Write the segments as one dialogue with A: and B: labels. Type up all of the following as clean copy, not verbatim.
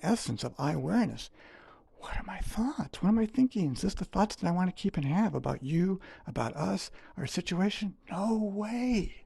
A: essence of I-awareness. What are my thoughts? What am I thinking? Is this the thoughts that I want to keep and have about you, about us, our situation? No way.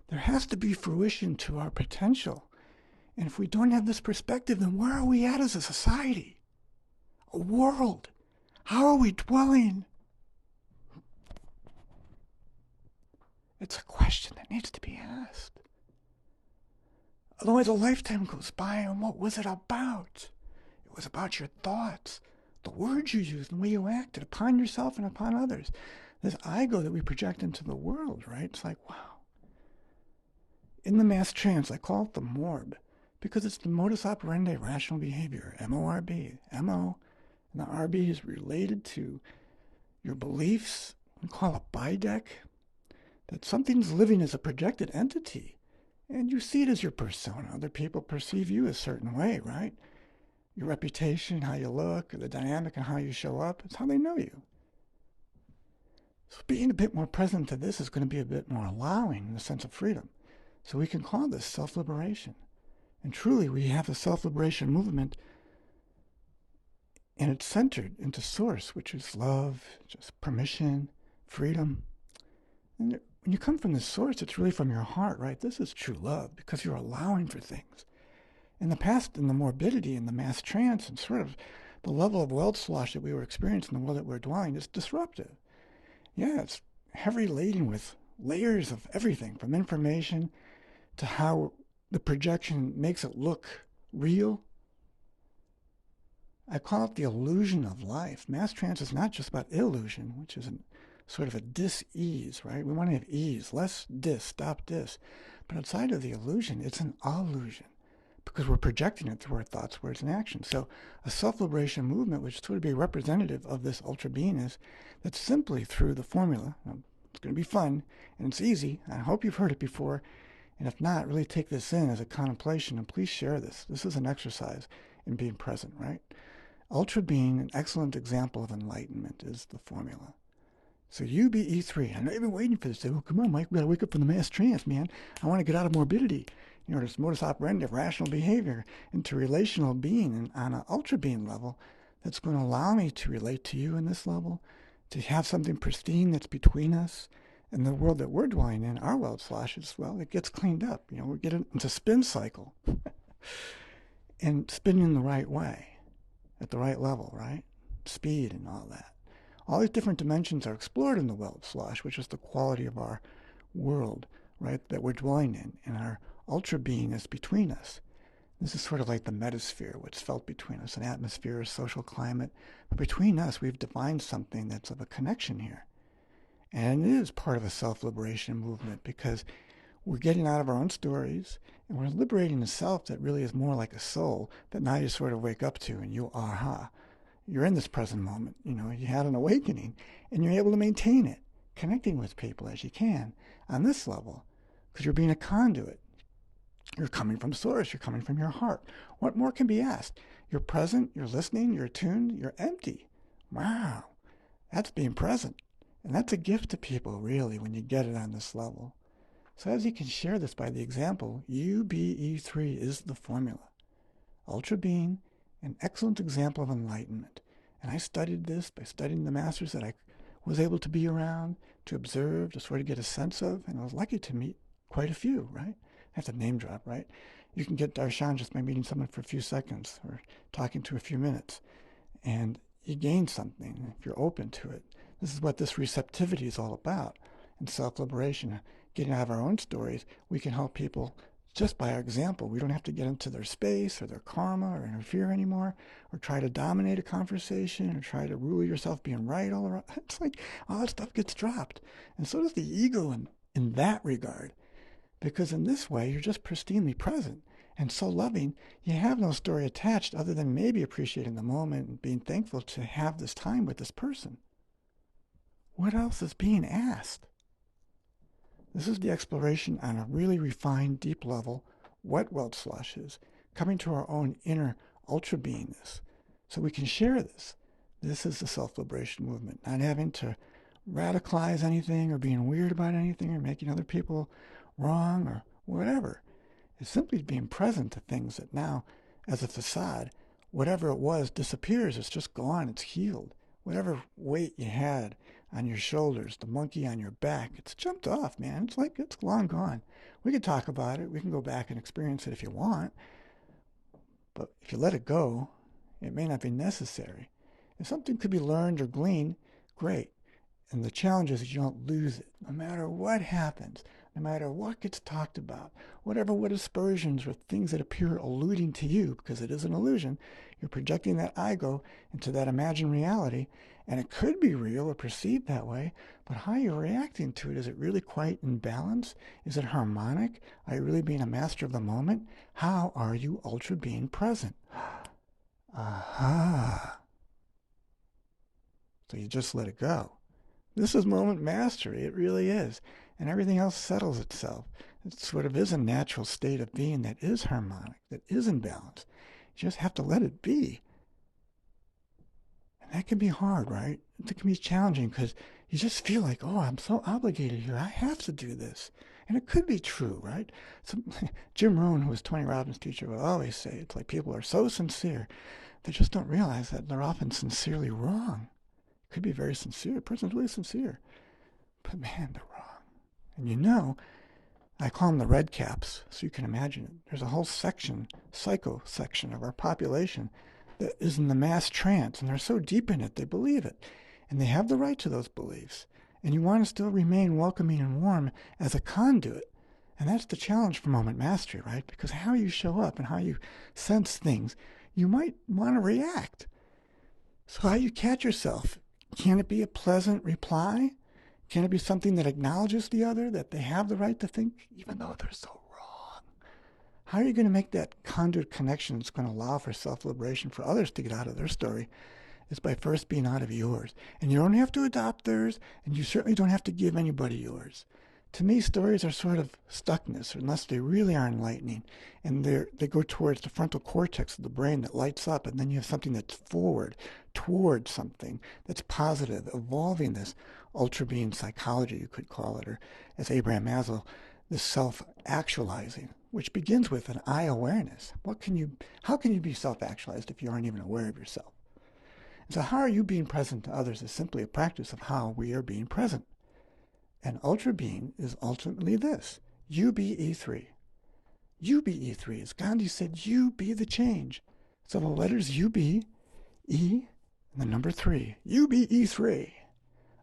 A: There has to be fruition to our potential. And if we don't have this perspective, then where are we at as a society? A world? How are we dwelling? It's a question that needs to be asked. Otherwise, a lifetime goes by, and what was it about? It was about your thoughts, the words you used, and the way you acted upon yourself and upon others. This ego that we project into the world, right? It's like, wow. In the mass trance, I call it the MORB, because it's the modus operandi of rational behavior, M-O-R-B. M-O, and the R-B is related to your beliefs. We call it BIDEC, that something's living as a projected entity. And you see it as your persona. Other people perceive you a certain way, right? Your reputation, how you look, or the dynamic and how you show up, it's how they know you. So being a bit more present to this is going to be a bit more allowing in the sense of freedom. So we can call this self-liberation. And truly, we have a self-liberation movement, and it's centered into source, which is love, just permission, freedom. And when you come from the source, it's really from your heart, right? This is true love, because you're allowing for things. In the past, in the morbidity, in the mass trance, and sort of the level of world slosh that we were experiencing, the world that we're dwelling, is disruptive. Yeah, it's heavy laden with layers of everything, from information to how the projection makes it look real. I call it the illusion of life. Mass trance is not just about illusion, which is sort of a dis-ease, right? We want to have ease, less dis, stop dis. But outside of the illusion, it's an illusion, because we're projecting it through our thoughts, words, and actions. So a self-liberation movement, which would be representative of this ultra-beingness, that's simply through the formula. It's going to be fun, and it's easy. I hope you've heard it before. And if not, really take this in as a contemplation, and please share this. This is an exercise in being present, right? Ultra-being, an excellent example of enlightenment, is the formula. So UBE3, I know you've been waiting for this. Oh, come on, Mike, we got to wake up from the mass trance, man. I want to get out of morbidity. You know, this modus operandi of rational behavior into relational being, and on an ultra-being level that's going to allow me to relate to you in this level, to have something pristine that's between us. And the world that we're dwelling in, our world slashes, well, it gets cleaned up. You know, we get into a spin cycle. And spinning in the right way, at the right level, right? Speed and all that. All these different dimensions are explored in the world slash, which is the quality of our world, right, that we're dwelling in, and our ultra-being is between us. This is sort of like the metasphere, what's felt between us, an atmosphere, a social climate. But between us, we've defined something that's of a connection here. And it is part of a self-liberation movement, because we're getting out of our own stories, and we're liberating a self that really is more like a soul that now you sort of wake up to, and you aha. You're in this present moment. You know, you had an awakening, and you're able to maintain it, connecting with people as you can on this level, because you're being a conduit. You're coming from source. You're coming from your heart. What more can be asked? You're present. You're listening. You're attuned. You're empty. Wow. That's being present. And that's a gift to people, really, when you get it on this level. So as you can share this by the example, UBE3 is the formula. Ultra being, an excellent example of enlightenment. And I studied this by studying the masters that I was able to be around, to observe, to sort of get a sense of, and I was lucky to meet quite a few, right? I have to name drop, right? You can get darshan just by meeting someone for a few seconds or talking to a few minutes. And you gain something if you're open to it. This is what this receptivity is all about. And self-liberation, getting out of our own stories, we can help people just by our example. We don't have to get into their space or their karma or interfere anymore, or try to dominate a conversation, or try to rule yourself being right all around. It's like all that stuff gets dropped. And so does the ego in that regard. Because in this way, you're just pristinely present and so loving, you have no story attached other than maybe appreciating the moment and being thankful to have this time with this person. What else is being asked? This is the exploration on a really refined, deep level, what world slush is, coming to our own inner ultra-beingness, so we can share this. This is the self-liberation movement, not having to radicalize anything or being weird about anything or making other people wrong or whatever. is simply being present to things that now, as a facade, whatever it was disappears. It's just gone. It's healed. Whatever weight you had on your shoulders, the monkey on your back, it's jumped off, man. It's like it's long gone. We can talk about it. We can go back and experience it if you want. But if you let it go, it may not be necessary. If something could be learned or gleaned, great. And the challenge is that you don't lose it, no matter what happens, no matter what gets talked about, what aspersions or things that appear alluding to you, because it is an illusion. You're projecting that ego into that imagined reality, and it could be real or perceived that way, but how you're reacting to it, is it really quite in balance? Is it harmonic? Are you really being a master of the moment? How are you ultra being present? Aha. So you just let it go. This is moment mastery. It really is. And everything else settles itself. It sort of is a natural state of being that is harmonic, that is in balance. You just have to let it be. And that can be hard, right? It can be challenging because you just feel like, oh, I'm so obligated here. I have to do this. And it could be true, right? So, Jim Rohn, who was Tony Robbins' teacher, would always say, it's like people are so sincere, they just don't realize that they're often sincerely wrong. Could be very sincere. The person's really sincere. But man, they're wrong. And you know, I call them the red caps, so you can imagine it. There's a whole section, psycho section of our population that is in the mass trance, and they're so deep in it, they believe it. And they have the right to those beliefs. And you want to still remain welcoming and warm as a conduit. And that's the challenge for moment mastery, right? Because how you show up and how you sense things, you might want to react. So how you catch yourself. Can it be a pleasant reply? Can it be something that acknowledges the other, that they have the right to think, even though they're so wrong? How are you going to make that conduit connection that's going to allow for self-liberation for others to get out of their story? Is by first being out of yours. And you don't have to adopt theirs, and you certainly don't have to give anybody yours. To me, stories are sort of stuckness, unless they really are enlightening. And they go towards the frontal cortex of the brain that lights up, and then you have something that's forward, towards something that's positive, evolving this ultra-being psychology, you could call it, or as Abraham Maslow, this self-actualizing, which begins with an I awareness. How can you be self-actualized if you aren't even aware of yourself? And so how are you being present to others is simply a practice of how we are being present. And ultra being is ultimately this, UBE3. UBE3, as Gandhi said, you be the change. So the letters UB, E, and the number 3, UBE3.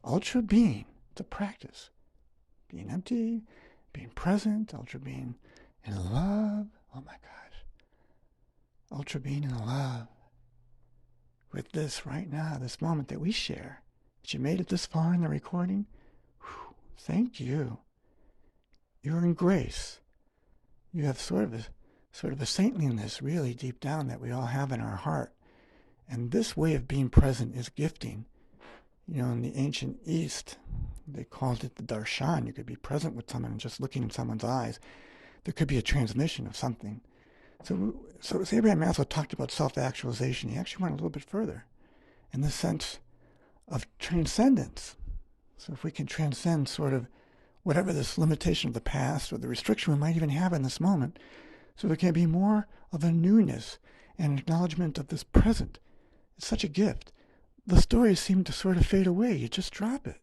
A: Ultra being, it's a practice. Being empty, being present, ultra being in love. Oh my gosh. Ultra being in love with this right now, this moment that we share. That you made it this far in the recording. Thank you. You're in grace. You have sort of a saintliness really deep down that we all have in our heart. And this way of being present is gifting. You know, in the ancient East, they called it the darshan. You could be present with someone and just looking in someone's eyes. There could be a transmission of something. So as Abraham Maslow talked about self-actualization, he actually went a little bit further in the sense of transcendence. So if we can transcend sort of whatever this limitation of the past or the restriction we might even have in this moment, so there can be more of a newness and acknowledgement of this present. It's such a gift. The stories seem to sort of fade away. You just drop it.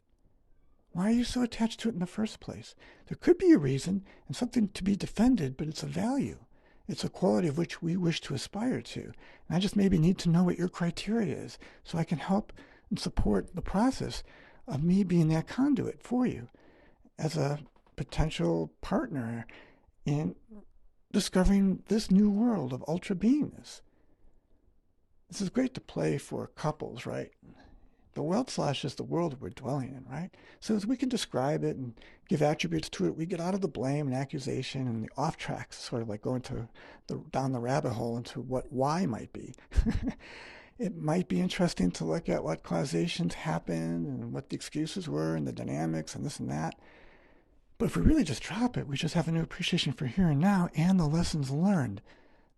A: Why are you so attached to it in the first place? There could be a reason and something to be defended, but it's a value. It's a quality of which we wish to aspire to. And I just maybe need to know what your criteria is so I can help and support the process of me being that conduit for you as a potential partner in discovering this new world of ultra beingness. This is great to play for couples, right? The world slash is the world we're dwelling in, right? So as we can describe it and give attributes to it, we get out of the blame and accusation and the off tracks, sort of like going down the rabbit hole into what why might be. It might be interesting to look at what causations happened and what the excuses were and the dynamics and this and that. But if we really just drop it, we just have a new appreciation for here and now and the lessons learned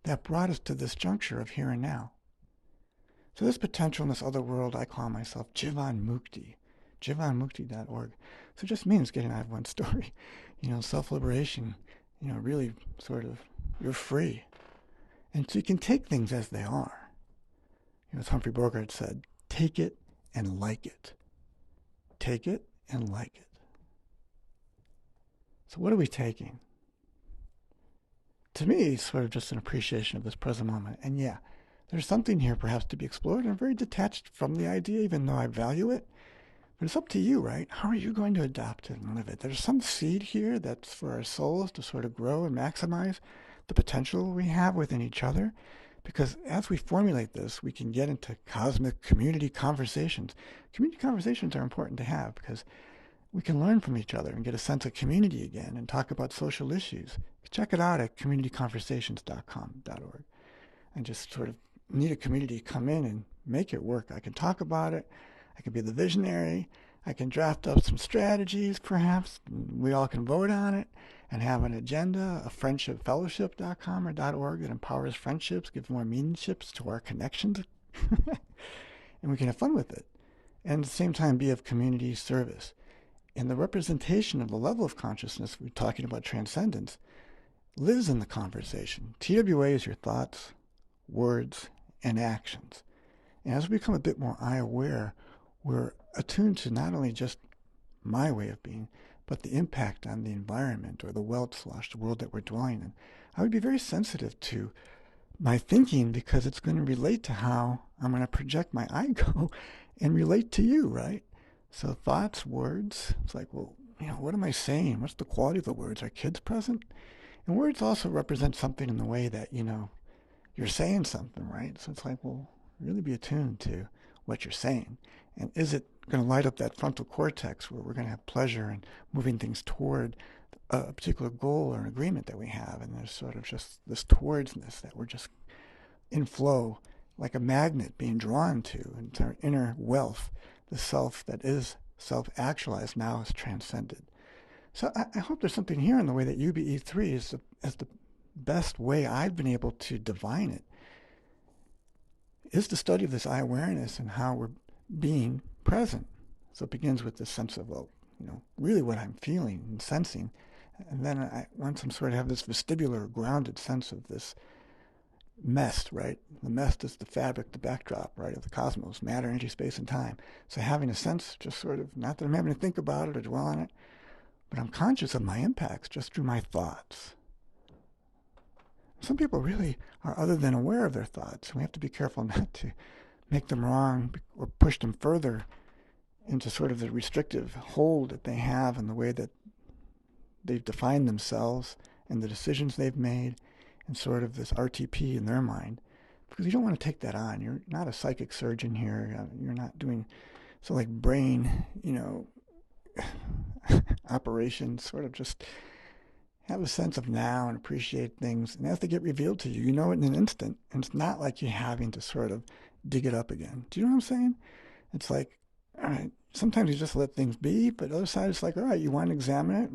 A: that brought us to this juncture of here and now. So this potential in this other world, I call myself Jivan Mukti, jivanmukti.org. So it just means getting out of one story, self-liberation, really sort of You're free. And so you can take things as they are. As Humphrey Bogart said, take it and like it. Take it and like it. So what are we taking? To me, it's sort of just an appreciation of this present moment. And yeah, there's something here perhaps to be explored. And I'm very detached from the idea, even though I value it. But it's up to you, right? How are you going to adopt it and live it? There's some seed here that's for our souls to sort of grow and maximize the potential we have within each other. Because as we formulate this, we can get into cosmic community conversations. Community conversations are important to have because we can learn from each other and get a sense of community again and talk about social issues. Check it out at communityconversations.com.org and just sort of need a community to come in and make it work. I can talk about it. I can be the visionary. I can draft up some strategies, perhaps. We all can vote on it and have an agenda, a friendshipfellowship.com or .org that empowers friendships, gives more meaningships to our connections. And we can have fun with it. And at the same time, be of community service. And the representation of the level of consciousness, we're talking about transcendence, lives in the conversation. T.W.A is your thoughts, words, and actions. And as we become a bit more eye-aware, we're attuned to not only just my way of being, but the impact on the environment or the the world that we're dwelling in. I would be very sensitive to my thinking because it's going to relate to how I'm going to project my ego and relate to you, right? So thoughts, words, it's like, well, what am I saying? What's the quality of the words? Are kids present? And words also represent something in the way that, you're saying something, right? So it's like, well, really be attuned to what you're saying. And is it going to light up that frontal cortex where we're going to have pleasure in moving things toward a particular goal or an agreement that we have? And there's sort of just this towardsness that we're just in flow, like a magnet being drawn to, into our inner wealth, the self that is self-actualized now is transcended. So I hope there's something here in the way that UBE3 is the best way I've been able to divine it, is the study of this I-awareness and how we're being present. So it begins with this sense of, well, really what I'm feeling and sensing. And then once I'm sort of have this vestibular, grounded sense of this mest, right? The mest is the fabric, the backdrop, right, of the cosmos, matter, energy, space, and time. So having a sense, just sort of, not that I'm having to think about it or dwell on it, but I'm conscious of my impacts just through my thoughts. Some people really are other than aware of their thoughts. We have to be careful not to make them wrong or push them further into sort of the restrictive hold that they have in the way that they've defined themselves and the decisions they've made and sort of this RTP in their mind. Because you don't want to take that on. You're not a psychic surgeon here. You're not doing like brain, operations, sort of just have a sense of now and appreciate things. And as they get revealed to you, you know it in an instant. And it's not like you're having to sort of dig it up again. Do you know what I'm saying? It's like, all right, sometimes you just let things be, but the other side is like, all right, you want to examine it,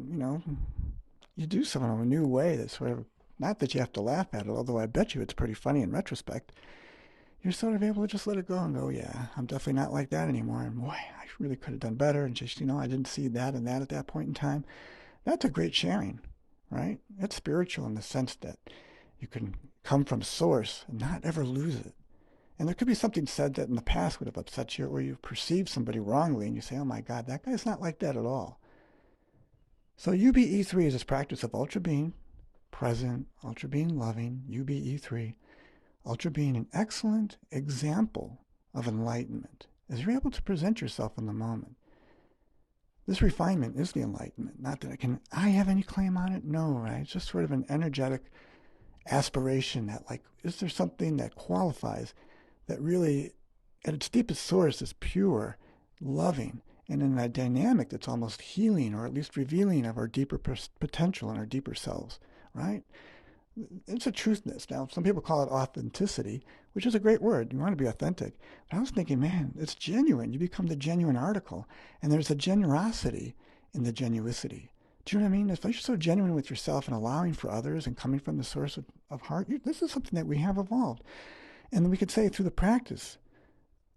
A: you do so in a new way that's sort of, not that you have to laugh at it, although I bet you it's pretty funny in retrospect. You're sort of able to just let it go and go, yeah, I'm definitely not like that anymore. And boy, I really could have done better. And just, I didn't see that and that at that point in time. That's a great sharing, right? It's spiritual in the sense that you can come from source and not ever lose it. And there could be something said that in the past would have upset you, or you perceive somebody wrongly and you say, oh my God, that guy's not like that at all. So UBE3 is this practice of ultra being present, ultra being loving, UBE3, ultra being an excellent example of enlightenment, as you're able to present yourself in the moment. This refinement is the enlightenment. Not that I have any claim on it. No, right? It's just sort of an energetic aspiration that, like, is there something that qualifies that really, at its deepest source, is pure, loving, and in a dynamic that's almost healing or at least revealing of our deeper potential and our deeper selves, right? It's a truthness. Now, some people call it authenticity, which is a great word. You want to be authentic. But I was thinking, man, it's genuine. You become the genuine article. And there's a generosity in the genuicity. Do you know what I mean? If you're so genuine with yourself and allowing for others and coming from the source of heart, this is something that we have evolved. And we could say through the practice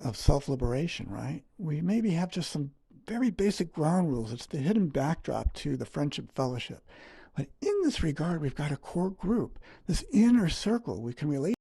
A: of self-liberation, right? We maybe have just some very basic ground rules. It's the hidden backdrop to the friendship fellowship. But in this regard, we've got a core group, this inner circle we can relate